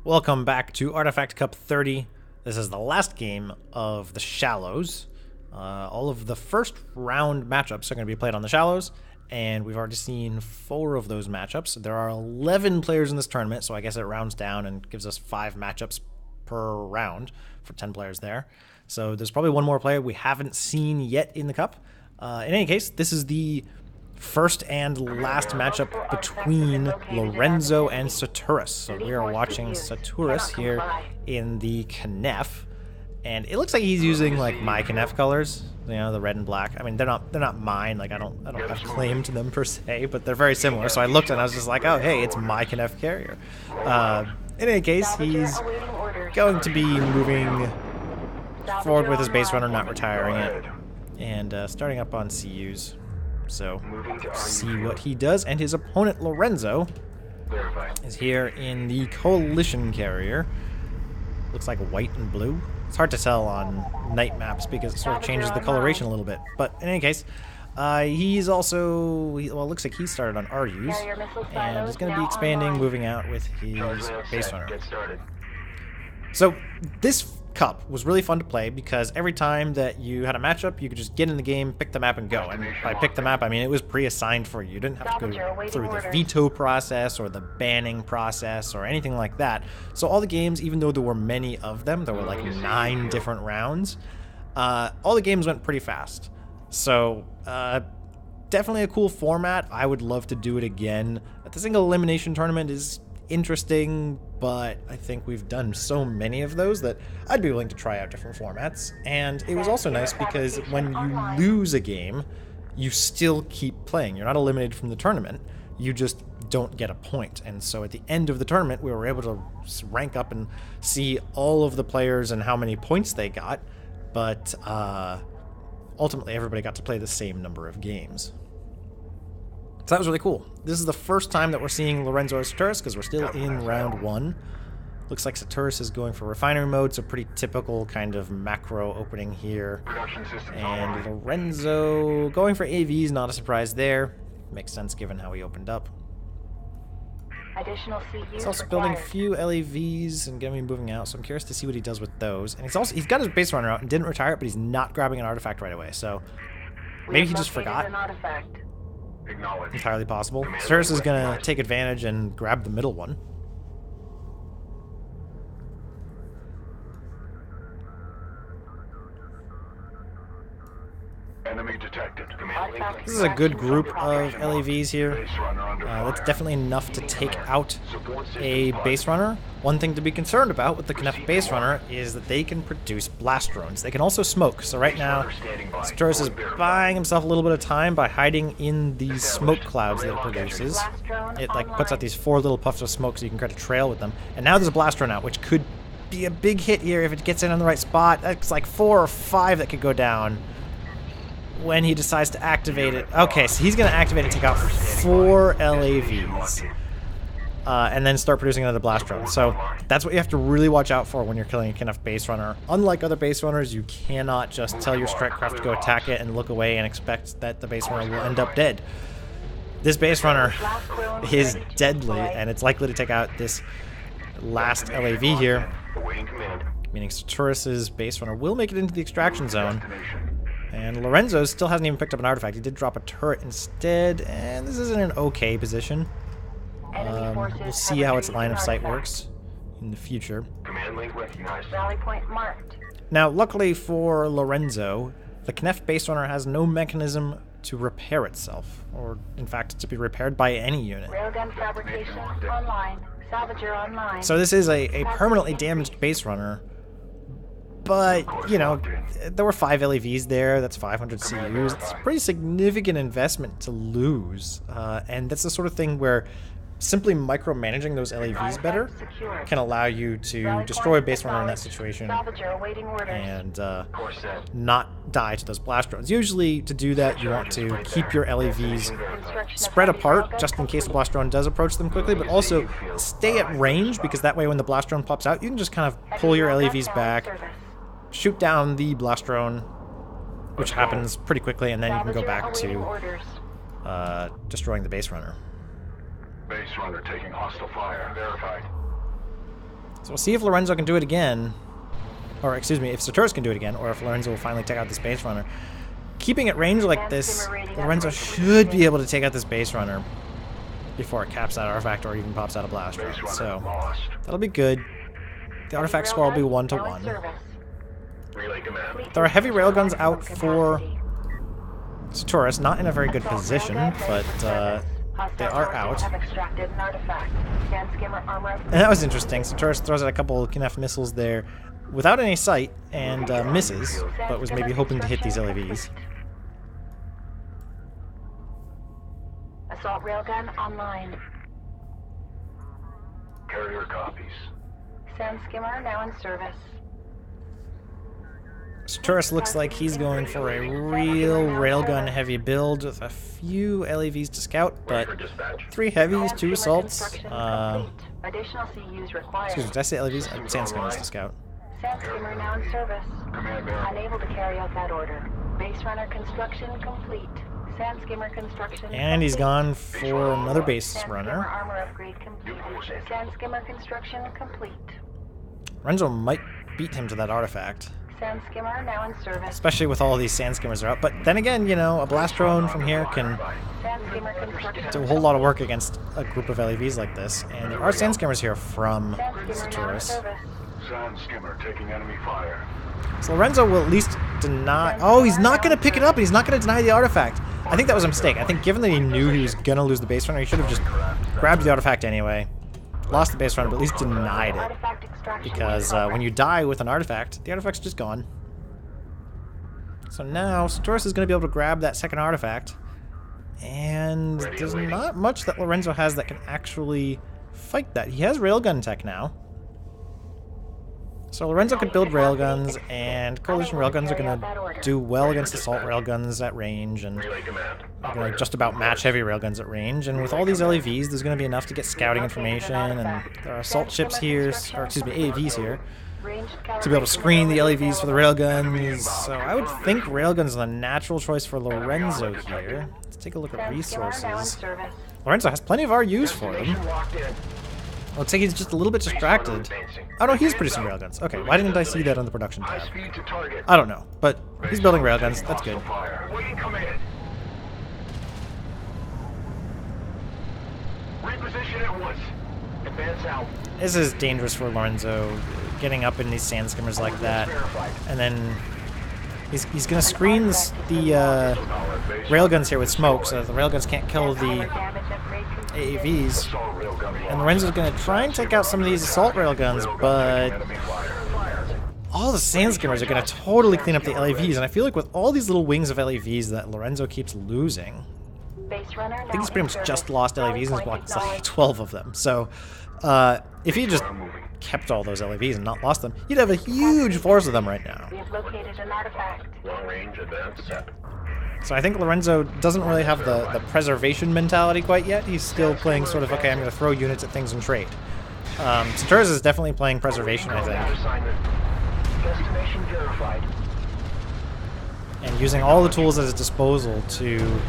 Welcome back to Artifact Cup 30. This is the last game of the Shallows. All of the first round matchups are going to be played on the Shallows, and we've already seen 4 of those matchups. There are 11 players in this tournament, so I guess it rounds down and gives us 5 matchups per round for 10 players there. So there's probably one more player we haven't seen yet in the cup. In any case, this is the first and last matchup between Lorenzo and Saturas. So we are watching Saturas here in the Knef, and it looks like he's using like my Knef colors, you know, the red and black. I mean, they're not mine. Like I don't have claim to them per se, but they're very similar. So I looked and I was just like, oh hey, it's my Knef carrier. In any case, he's going to be moving forward with his base runner, not retiring it, and starting up on CUs. So, see what he does. And his opponent, Lorenzo, is here in the Coalition carrier. Looks like white and blue. It's hard to tell on night maps because it sort of changes the coloration a little bit. But in any case, he's also, well, it looks like he started on RUs. And he's going to be expanding, moving out with his base runner. So, this Cup was really fun to play because every time that you had a matchup, you could just get in the game, pick the map, and go. And by pick the map, I mean it was pre-assigned for you. You didn't have to go through the veto process or the banning process or anything like that. So all the games, even though there were many of them, there were like 9 different rounds, all the games went pretty fast. So definitely a cool format. I would love to do it again. The single elimination tournament is interesting, but I think we've done so many of those that I'd be willing to try out different formats. And it was also nice because when you lose a game, you still keep playing. You're not eliminated from the tournament, you just don't get a point. And so at the end of the tournament, we were able to rank up and see all of the players and how many points they got, but ultimately everybody got to play the same number of games. So that was really cool. This is the first time that we're seeing Lorenzo or Saturas because we're still in round 1. Looks like Saturas is going for refinery mode, so pretty typical kind of macro opening here. And Lorenzo going for AVs, not a surprise there. Makes sense given how he opened up. He's also building a few LAVs and getting me moving out, so I'm curious to see what he does with those. And he's got his base runner out and didn't retire it, but he's not grabbing an artifact right away, so maybe he just forgot. Entirely possible. Saturas is going to take advantage and grab the middle one. Enemy detected. This is a good group of LAVs here. That's definitely enough to take out a base runner. One thing to be concerned about with the Knef base runner is that they can produce blast drones. They can also smoke. So right now, Saturas is buying himself a little bit of time by hiding in these smoke clouds that it produces. It like puts out these 4 little puffs of smoke so you can create a trail with them. And now there's a blast drone out, which could be a big hit here if it gets in on the right spot. That's like 4 or 5 that could go down when he decides to activate it. Okay, so he's going to activate it, take out 4 LAVs, and then start producing another blast drone. So that's what you have to really watch out for when you're killing a Knef base runner. Unlike other base runners, you cannot just tell your strike craft to go attack it and look away and expect that the base runner will end up dead. This base runner is deadly, and it's likely to take out this last LAV here, meaning Saturas' base runner will make it into the extraction zone. And Lorenzo still hasn't even picked up an artifact. He did drop a turret instead, and this is in an okay position. We'll see how its line of sight works in the future. Now, luckily for Lorenzo, the Knef base runner has no mechanism to repair itself, or in fact to be repaired by any unit. Railgun fabrication online. Salvager online. So this is a permanently damaged base runner. But, you know, there were 5 LAVs there, that's 500 CUs, it's a pretty significant investment to lose, and that's the sort of thing where simply micromanaging those LAVs better can allow you to destroy a base runner in that situation and not die to those blast drones. Usually, to do that, you want to keep your LAVs spread apart, just in case the blast drone does approach them quickly, but also stay at range, because that way when the blast drone pops out, you can just kind of pull your LAVs back, shoot down the blast drone, which happens pretty quickly, and then you can go back to destroying the base runner. Base runner taking hostile fire. Verified. So we'll see if Lorenzo can do it again. Or, excuse me, if Saturas can do it again, or if Lorenzo will finally take out this base runner. Keeping it range like this, Lorenzo should be able to take out this base runner before it caps that artifact or even pops out a blast run. So that'll be good. The artifact score will be 1-1. There are heavy railguns out for Saturas, not in a very good position, but they are out. And that was interesting. Saturas throws out a couple of Knife missiles there without any sight and misses, but was maybe hoping to hit these LAVs. Assault railgun online. Carrier copies. Sand skimmer now in service. Saturas looks like he's going for a real railgun heavy build with a few LAVs to scout, but 3 heavies, 2 assaults. Additional CUs required. Excuse me, did I say LAVs? Sand skimmers to scout. Sand skimmer now in service. Unable to carry out that order. Base runner construction complete. Sand skimmer construction And he's complete. gone for another base Sand skimmer runner. armor upgrade completed. Sand skimmer construction complete. Lorenzo might beat him to that artifact, Sand skimmer now in service. especially with all these sand skimmers are out. But then again, you know, a blast drone from here can Sand skimmer construction. do a whole lot of work against a group of LAVs like this. And there are sand skimmers here from Sand skimmer now in Saturas. service. Sand skimmer taking enemy fire. So Lorenzo will at least deny... Oh, he's not going to pick it up, and he's not going to deny the artifact. I think that was a mistake. I think given that he knew he was going to lose the base runner, he should have just grabbed the artifact anyway. Lost the base runner, but at least denied it. Artifact extraction Because when you die with an artifact, the artifact's just gone. So now, Saturas is going to be able to grab that second artifact. And there's not much that Lorenzo has that can actually fight that. He has railgun tech now. So Lorenzo could build railguns, and coalition railguns are going to do well against assault railguns at range, and are going to just about match heavy railguns at range. And with all these LAVs, there's going to be enough to get scouting information, and there are assault ships here, or excuse me, AAVs here, to be able to screen the LAVs for the railguns. So I would think railguns is the natural choice for Lorenzo here. Let's take a look at resources. Lorenzo has plenty of RUs for him. Looks like he's just a little bit distracted. Oh no, he's producing railguns. Okay, why didn't I see that on the production tab? I don't know, but he's building railguns. That's good. Reposition at once. Advance out. This is dangerous for Lorenzo, getting up in these sand skimmers like that, and then he's going to screen the railguns here with smoke, so the railguns can't kill the AAVs. And Lorenzo's going to try and take out some of these assault railguns, but all the sand skimmers are going to totally clean up the LAVs, and I feel like with all these little wings of LAVs that Lorenzo keeps losing, I think he's pretty much just lost LAVs and he's blocked like 12 of them. So if he just kept all those LAVs and not lost them, you'd have a huge force of them right now. We have located an artifact. Long range advance set. So I think Lorenzo doesn't really have the preservation mentality quite yet. He's still playing sort of, okay, I'm going to throw units at things and trade. Saturas is definitely playing preservation, I think. Destination verified. And using all the tools at his disposal to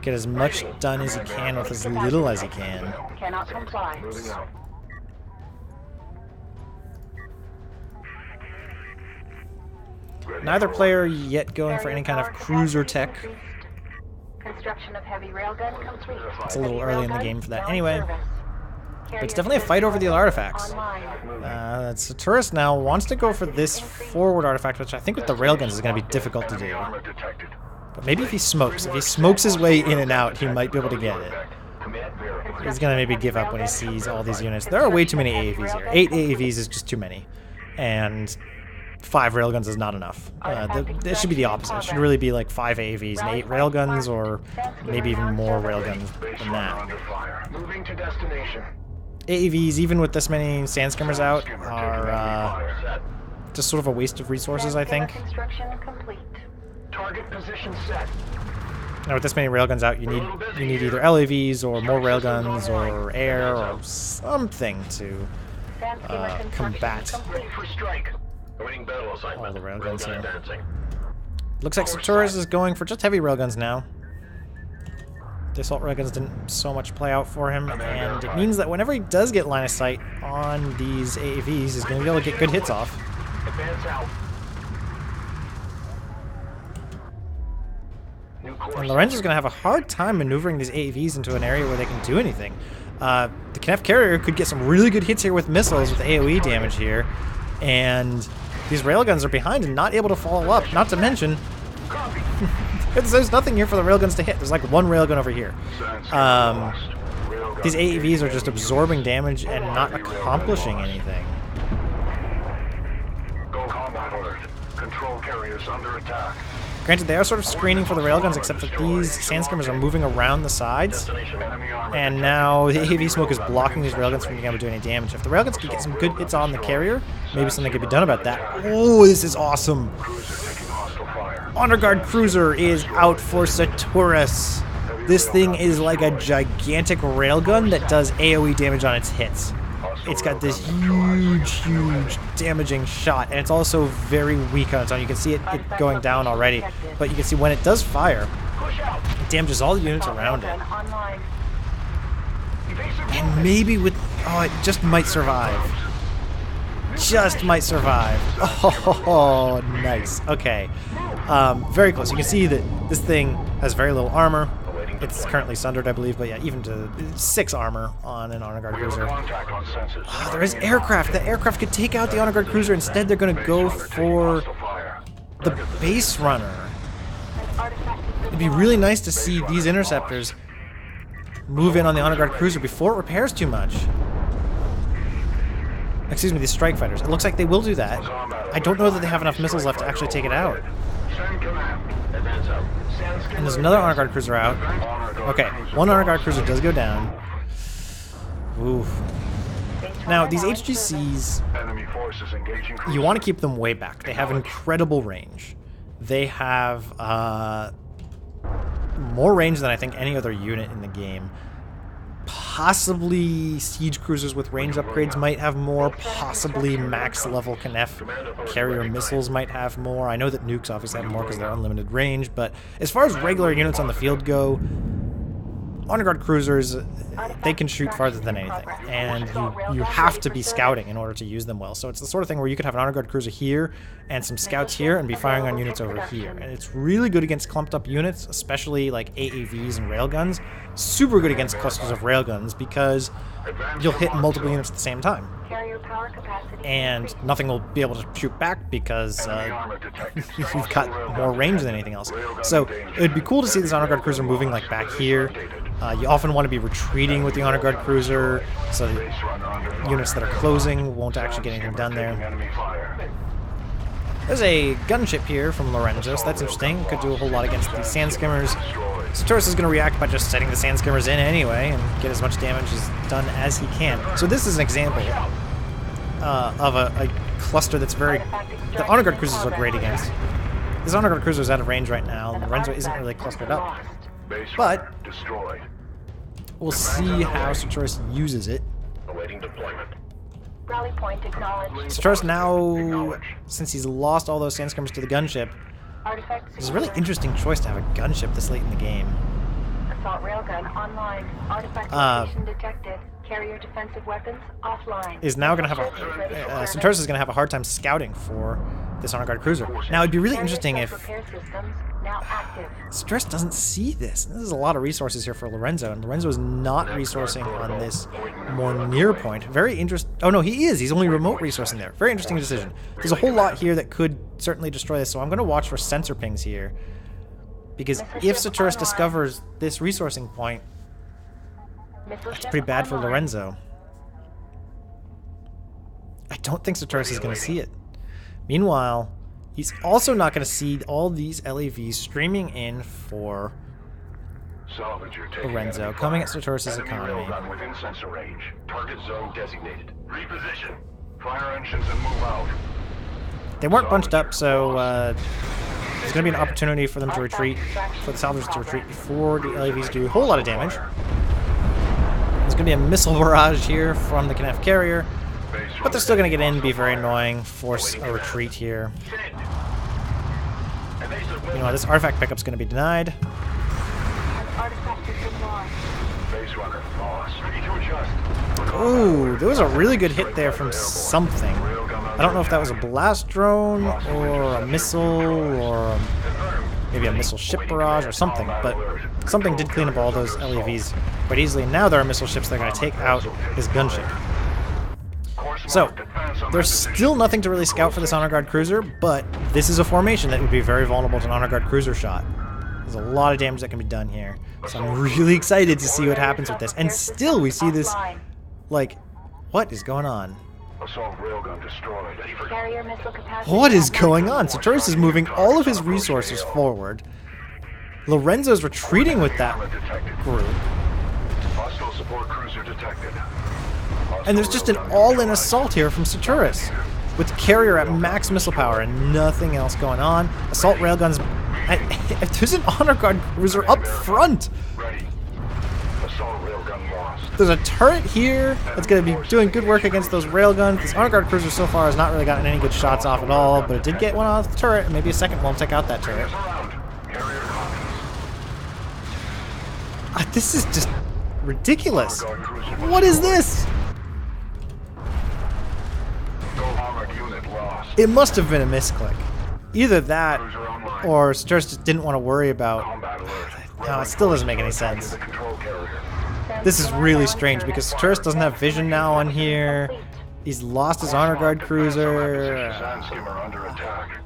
get as much done as he can with as little as he can. Cannot comply. Moving out. Neither player yet going for any kind of cruiser tech. Construction of heavy railgun complete. It's a little early in the game for that anyway. But it's definitely a fight over the artifacts. Saturas now wants to go for this forward artifact, which I think with the railguns is going to be difficult to do. But maybe if he smokes his way in and out, he might be able to get it. He's going to maybe give up when he sees all these units. There are way too many AAVs here. 8 AAVs is just too many. And 5 railguns is not enough. It should be the opposite. It should really be like 5 AAVs and 8 railguns, or maybe even more railguns than that. Moving to destination. AAVs, even with this many sand skimmers out, are just sort of a waste of resources, I think. Construction complete. Target position set. Now with this many railguns out, you need either LAVs or more railguns or air or something to combat Ready for strike. Awaiting battle all assignment. the railguns here. Advancing. Looks like Saturas is going for just heavy railguns now. The assault railguns didn't so much play out for him, and it means that whenever he does get line of sight on these AAVs, he's going to be able to get good hits off. Advance out. New course. And Lorenzo's going to have a hard time maneuvering these AAVs into an area where they can do anything. The Kneff carrier could get some really good hits here with missiles with AoE damage here, and these railguns are behind and not able to follow up, not to mention there's nothing here for the railguns to hit. There's like one railgun over here. These AAVs are just absorbing damage and not accomplishing anything. Go combat alert. Control carriers under attack. Granted, they are sort of screening for the railguns, except that these sandskimmers are moving around the sides, and now the AAV smoke is blocking these railguns from being able to do any damage. If the railguns could get some good hits on the carrier, maybe something could be done about that. Oh, this is awesome! Honor Guard Cruiser is out for Saturas. This thing is like a gigantic railgun that does AoE damage on its hits. It's got this huge damaging shot, and it's also very weak on its own. You can see it going down already, but you can see when it does fire, it damages all the units around it. And maybe with... oh, it just might survive. Just might survive. Oh, nice. Okay. Very close. You can see that this thing has very little armor. It's currently sundered, I believe, but yeah, even to 6 armor on an Honor Guard Cruiser. Oh, there is aircraft. The aircraft could take out the Honor Guard Cruiser. Instead, they're going to go for the base runner. It'd be really nice to see these interceptors move in on the Honor Guard Cruiser before it repairs too much. Excuse me, these strike fighters. It looks like they will do that. I don't know that they have enough missiles left to actually take it out. And there's another Honor Guard Cruiser out. Okay, one Honor Guard Cruiser does go down. Oof. Now, these HGCs, you want to keep them way back. They have incredible range. They have more range than I think any other unit in the game. Possibly siege cruisers with range upgrades might have more. Possibly max level Kneff carrier missiles might have more. I know that nukes obviously have more because they're unlimited range, but as far as regular units on the field go, Honor Guard cruisers, they can shoot farther than anything, and you have to be scouting in order to use them well. So it's the sort of thing where you could have an Honor Guard cruiser here and some scouts here and be firing on units over here. And it's really good against clumped up units, especially like AAVs and railguns. Super good against clusters of railguns because you'll hit multiple units at the same time. And nothing will be able to shoot back because you've got more range than anything else. So it'd be cool to see this Honor Guard cruiser moving like back here. You often want to be retreating with the Honor Guard cruiser so that units that are closing won't actually get anything done there. There's a gunship here from Lorenzo, so that's interesting. Could do a whole lot against these sand skimmers. Saturas is going to react by just setting the sand skimmers in anyway and get as much damage done as he can. So this is an example of a cluster that's very... The Honor Guard cruisers are great against. This Honor Guard cruiser is out of range right now. Lorenzo isn't really clustered up. But we'll see how Saturas uses it. Awaiting deployment. Rally point acknowledged. Saturas now, since he's lost all those sand skimmers to the gunship, it's a really interesting choice to have a gunship this late in the game. Assault railgun online. Artifact location detected. Carrier defensive weapons offline. Is now going to have Saturas is going to have a hard time scouting for this Honor Guard cruiser. Now it'd be really interesting if Saturas doesn't see this. This is a lot of resources here for Lorenzo, and Lorenzo is not resourcing on this more near point. Very interesting. Oh no, he is. He's only remote resourcing there. Very interesting decision. There's a whole lot here that could certainly destroy this, so I'm going to watch for sensor pings here. Because if Saturas discovers this resourcing point, that's pretty bad for Lorenzo. I don't think Saturas is going to see it. Meanwhile, he's also not going to see all these LAVs streaming in for Lorenzo, coming at Saturas' economy. Within sensor range. Target zone designated. Reposition. Fire engines and move out. They weren't bunched up, so there's going to be an opportunity for them to retreat, for the salvagers to retreat before the LAVs do a whole lot of damage. There's going to be a missile barrage here from the Kneff carrier, but they're still going to get in, be very annoying, force a retreat here. You know, this artifact pickup's going to be denied. Base runner, lost. Ready to adjust. Ooh, there was a really good hit there from something. I don't know if that was a blast drone or a missile or maybe a missile ship barrage or something, but something did clean up all those LEVs quite easily. And now there are missile ships that are going to take out his gunship. So, there's still nothing to really scout for this Honor Guard cruiser, but this is a formation that would be very vulnerable to an Honor Guard cruiser shot. There's a lot of damage that can be done here. So I'm really excited to see what happens with this. And still we see this, like, what is going on? Assault railgun destroyed. Carrier missile capacity. What is going on? Saturas is moving all of his resources forward. Lorenzo's retreating with that group. Hostile support cruiser detected. And there's just an all-in assault here from Saturas, with the carrier at max missile power and nothing else going on. Assault railguns. There's an Honor Guard cruiser up front. Ready. Assault railgun lost. There's a turret here that's going to be doing good work against those railguns. This Honor Guard cruiser so far has not really gotten any good shots off at all, but it did get one off the turret, and maybe a second one will take out that turret. Carrier copies. This is just ridiculous. What is this? Armored unit lost. It must have been a misclick. Either that, or Saturas just didn't want to worry about... Combat alert. No, it still doesn't make any sense. The control carrier. This is really strange because Saturas doesn't have vision now on here. He's lost his Honor Guard cruiser. Sand skimmer under attack.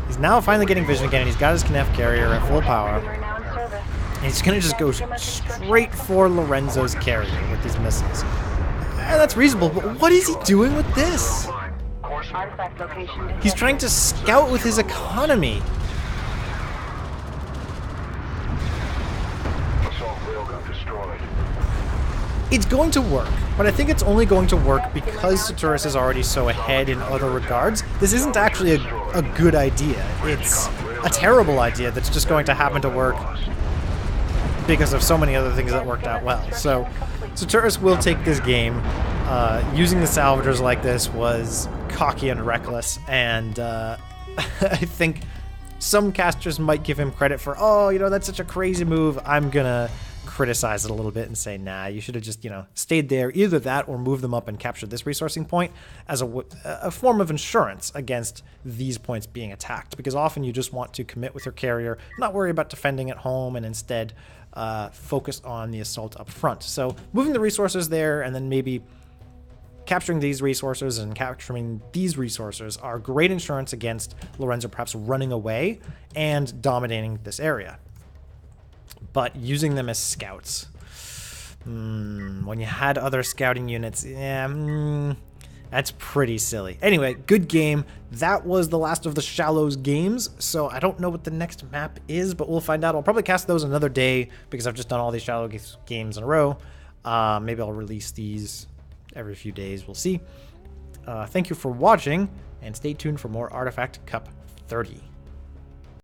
He's now finally getting vision again, and he's got his Knef carrier at full power. We're now in service. And he's gonna just go straight for Lorenzo's carrier with these missiles. And that's reasonable, but what is he doing with this? Artifact location detected. He's trying to scout with his economy. Assault railgun destroyed. It's going to work, but I think it's only going to work because Saturas is already so ahead in other regards. This isn't actually a good idea. It's a terrible idea that's just going to happen to work because of so many other things that worked out well. So Saturas will take this game. Using the salvagers like this was cocky and reckless, and I think some casters might give him credit for, oh, you know, that's such a crazy move. I'm gonna criticize it a little bit and say, nah, you should have just, you know, stayed there. Either that or move them up and capture this resourcing point as a form of insurance against these points being attacked, because often you just want to commit with your carrier, not worry about defending at home, and instead focus on the assault up front. So moving the resources there and then maybe capturing these resources and capturing these resources are great insurance against Lorenzo perhaps running away and dominating this area. But using them as scouts, when you had other scouting units, yeah, that's pretty silly. Anyway, good game. That was the last of the Shallows games, so I don't know what the next map is, but we'll find out. I'll probably cast those another day because I've just done all these Shallow games in a row. Maybe I'll release these every few days. We'll see. Thank you for watching, and stay tuned for more Artifact Cup 30.